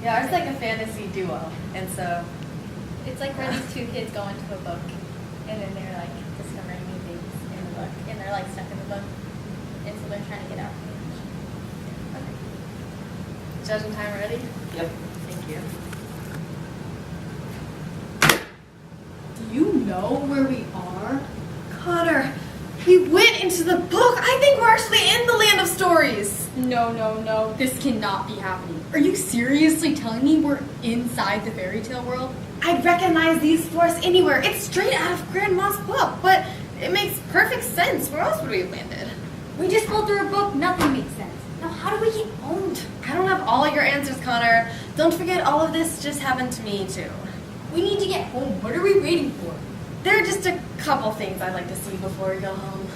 Yeah, ours is like a fantasy duo, and so It's like where these two kids go into a book, and then they're like discovering new things in the book, and they're like stuck in the book, and so they're trying to get out. okay. Judging time ready? Yep. Thank you. Do you know where we are? Connor, we went into the book. I think we're actually in the land of stories. No. This cannot be happening. Are you seriously telling me we're inside the fairy tale world? I'd recognize these forests anywhere. It's straight out of Grandma's book, but it makes perfect sense. Where else would we have landed? We just fell through a book. Nothing makes sense. Now, how do we get home? I don't have all your answers, Connor. Don't forget, all of this just happened to me, too. We need to get home. What are we waiting for? There are just a couple things I'd like to see before we go home.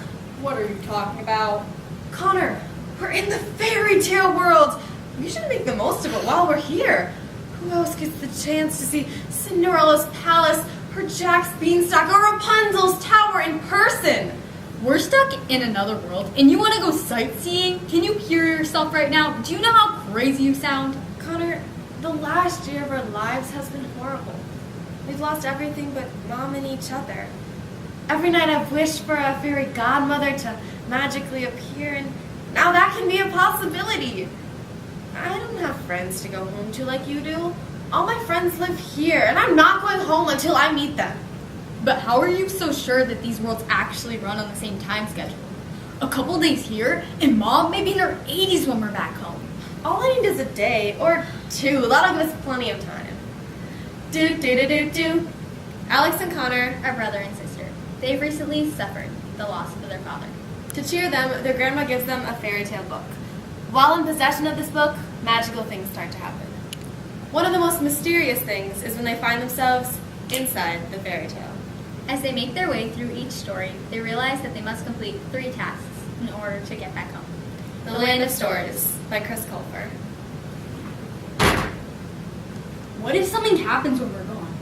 What are you talking about? Connor, we're in the fairy tale world. We should make the most of it while we're here. Who else gets the chance to see Cinderella's palace, her Jack's beanstalk, or Rapunzel's tower in person? We're stuck in another world, and you want to go sightseeing? Can you hear yourself right now? Do you know how crazy you sound? Connor, the last year of our lives has been horrible. We've lost everything but Mom and each other. Every night I've wished for a fairy godmother to magically appear, and now that can be a possibility. I don't have friends to go home to like you do. All my friends live here, and I'm not going home until I meet them. But how are you so sure that these worlds actually run on the same time schedule? A couple days here, and Mom may be in her 80s when we're back home. All I need is a day or two. That'll give us plenty of time. Do. Alex and Connor, Our brother and sister. They've recently suffered the loss of their father. to cheer them, their grandma gives them a fairy tale book. While in possession of this book, magical things start to happen. One of the most mysterious things is when they find themselves inside the fairy tale. As they make their way through each story, they realize that they must complete 3 tasks in order to get back home. The Land of Stories by Chris Colfer. What if something happens when we're gone?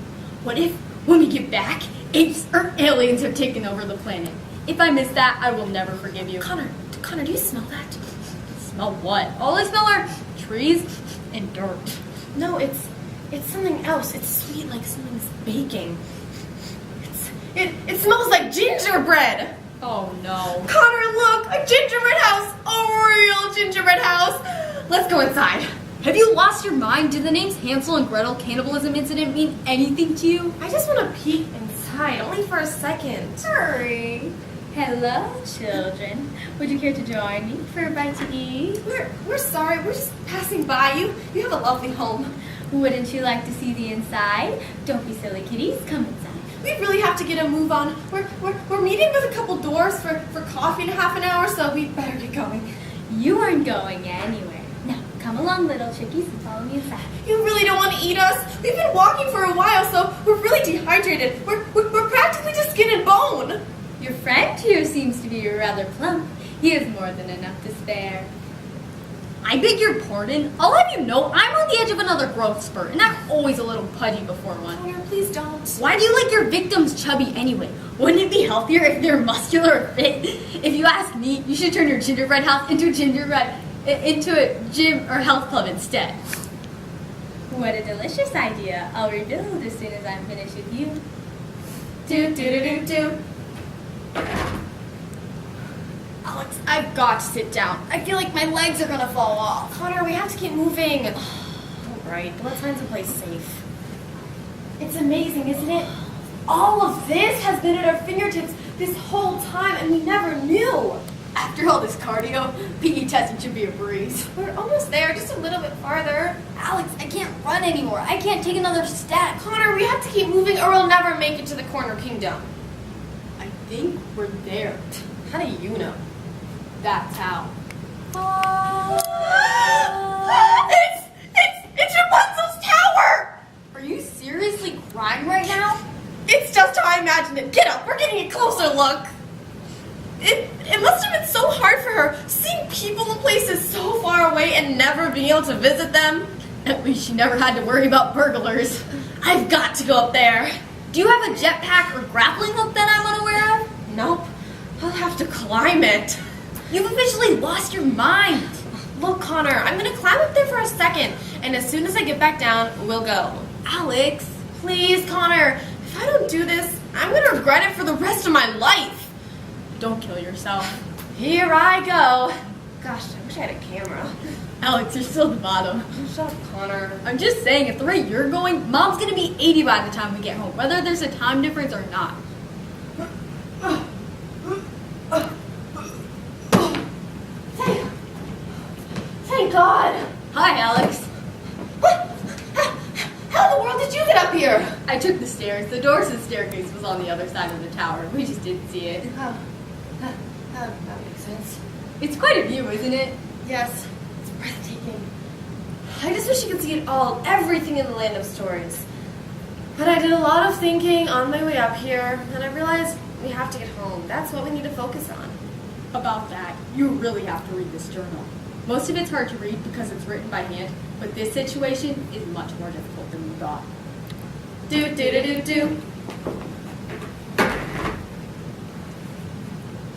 What if, when we get back, apes or aliens have taken over the planet? If I miss that, I will never forgive you. Connor, do you smell that? Smell what? All I smell are trees and dirt. No, it's something else. It's sweet, like something's baking. It smells like gingerbread. Oh no. Connor, look, a gingerbread house, a real gingerbread house. Let's go inside. Have you lost your mind? Do the names Hansel and Gretel cannibalism incident mean anything to you? I just want to peek inside, only for a second. Hurry! Hello, children. Would you care to join me for a bite to eat? We're sorry. We're just passing by. You have a lovely home. Wouldn't you like to see the inside? Don't be silly kitties. Come inside. We really have to get a move on. We're meeting with a couple doors for coffee in half an hour, so we better get going. You aren't going anywhere. Now, come along, little chickies, and follow me inside. You really don't want to eat us? We've been walking for a while, so we're really dehydrated. We're practically just skin and bone. Your friend here seems to be rather plump. He has more than enough to spare. I beg your pardon. I'll have you know I'm on the edge of another growth spurt, and I'm always a little pudgy before one. Connor, please don't. Why do you like your victims chubby anyway? Wouldn't it be healthier if they're muscular or fit? If you ask me, you should turn your gingerbread house into a gym or health club instead. What a delicious idea. I'll rebuild as soon as I'm finished with you. Do. Alex, I've got to sit down. I feel like my legs are gonna fall off. Connor, we have to keep moving. All right, but let's find someplace safe. It's amazing, isn't it? All of this has been at our fingertips this whole time, and we never knew. After all this cardio, PE testing should be a breeze. We're almost there, just a little bit farther. Alex, I can't run anymore. I can't take another step. Connor, we have to keep moving or we'll never make it to the Corner Kingdom. I think we're there. How do you know? That's how. It's Rapunzel's tower! Are you seriously crying right now? It's just how I imagined it. Get up, we're getting a closer look. It must have been so hard for her, seeing people in places so far away and never being able to visit them. At least she never had to worry about burglars. I've got to go up there. Do you have a jetpack or grappling hook that I'm unaware of? Nope, I'll have to climb it. You've officially lost your mind. Look, Connor, I'm gonna climb up there for a second, and as soon as I get back down, we'll go. Alex! Please, Connor, if I don't do this, I'm gonna regret it for the rest of my life. Don't kill yourself. Here I go. Gosh, I wish I had a camera. Alex, you're still at the bottom. Shut up, Connor. I'm just saying, at the rate you're going, Mom's gonna be 80 by the time we get home, whether there's a time difference or not. Thank God. Hi, Alex. What? How in the world did you get up here? I took the stairs. The door to the staircase was on the other side of the tower. We just didn't see it. Oh, that makes sense. It's quite a view, isn't it? Yes, it's breathtaking. I just wish you could see it all, everything in the land of stories. But I did a lot of thinking on my way up here, and I realized we have to get home. That's what we need to focus on. About that, you really have to read this journal. Most of it's hard to read because it's written by hand, but this situation is much more difficult than we thought. Do.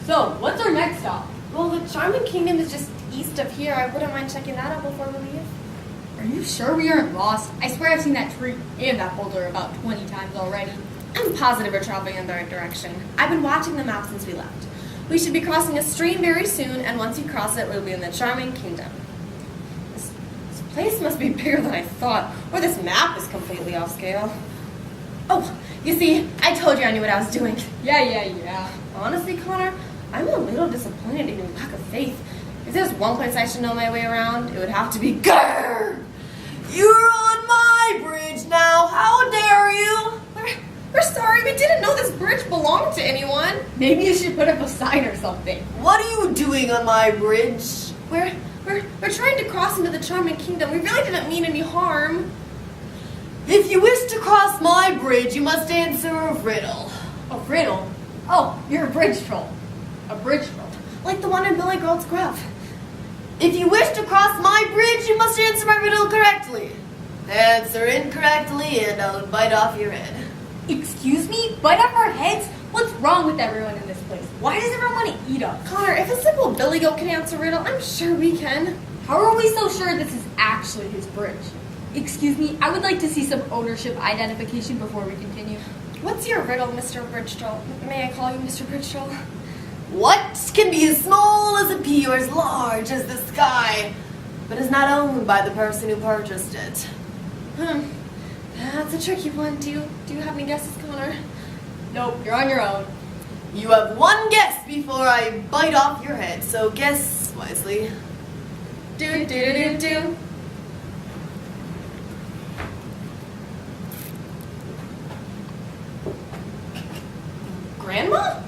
So, what's our next stop? Well, the Charming Kingdom is just east of here. I wouldn't mind checking that out before we leave. Are you sure we aren't lost? I swear I've seen that tree and that boulder about 20 times already. I'm positive we're traveling in the right direction. I've been watching the map since we left. We should be crossing a stream very soon, and once we cross it, we'll be in the Charming Kingdom. This place must be bigger than I thought, or this map is completely off scale. Oh, you see, I told you I knew what I was doing. Yeah. Honestly, Connor, I'm a little disappointed in your lack of faith. If there's one place I should know my way around, it would have to be Grrr! You're on my bridge now, how dare you? We're sorry, we didn't know this bridge belonged to anyone. Maybe you should put up a sign or something. What are you doing on my bridge? We're trying to cross into the Charming Kingdom. We really didn't mean any harm. If you wish to cross my bridge, you must answer a riddle. A riddle? Oh, you're a bridge troll. A bridge troll. Like the one in Billy Goat's Gruff. If you wish to cross my bridge, you must answer my riddle correctly. Answer incorrectly, and I'll bite off your head. Excuse me? Bite off our heads? What's wrong with everyone in this place? Why does everyone want to eat us? Connor, if a simple Billy Goat can answer a riddle, I'm sure we can. How are we so sure this is actually his bridge? Excuse me, I would like to see some ownership identification before we continue. What's your riddle, Mr. Bridge Troll? May I call you Mr. Bridge Troll? What can be as small as a pea or as large as the sky, but is not owned by the person who purchased it? That's a tricky one. Do you have any guesses, Connor? Nope, you're on your own. You have one guess before I bite off your head, so guess wisely. Do. Grandma?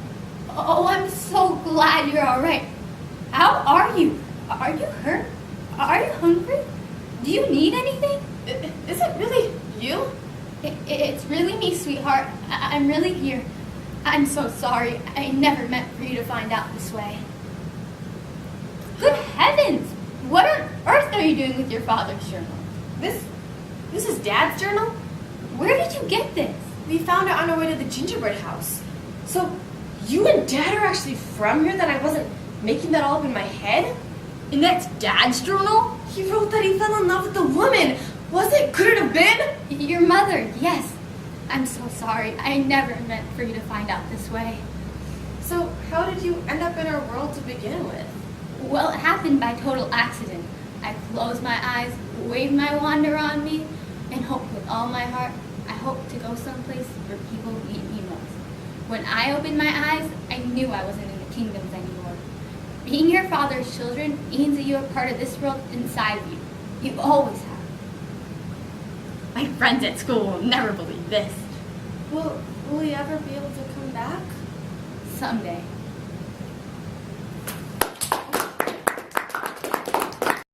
Oh, I'm so glad you're all right. How are you? Are you hurt? Are you hungry? Do you need anything? Is it really you? It's really me, sweetheart. I'm really here. I'm so sorry. I never meant for you to find out this way. Good heavens! What on earth are you doing with your father's journal? This is Dad's journal? Where did you get this? We found it on our way to the gingerbread house. So, you and Dad are actually from here, that I wasn't making that all up in my head? And that's Dad's journal? He wrote that he fell in love with a woman. Was it? Could it have been? Your mother, yes. I'm so sorry. I never meant for you to find out this way. So, how did you end up in our world to begin with? Well, it happened by total accident. I closed my eyes, waved my wand around me, and hoped with all my heart, I hoped to go someplace where people eat emos. When I opened my eyes, I knew I wasn't in the kingdoms anymore. Being your father's children means that you are part of this world inside of you. You always have. My friends at school will never believe this. Will we ever be able to come back? Someday.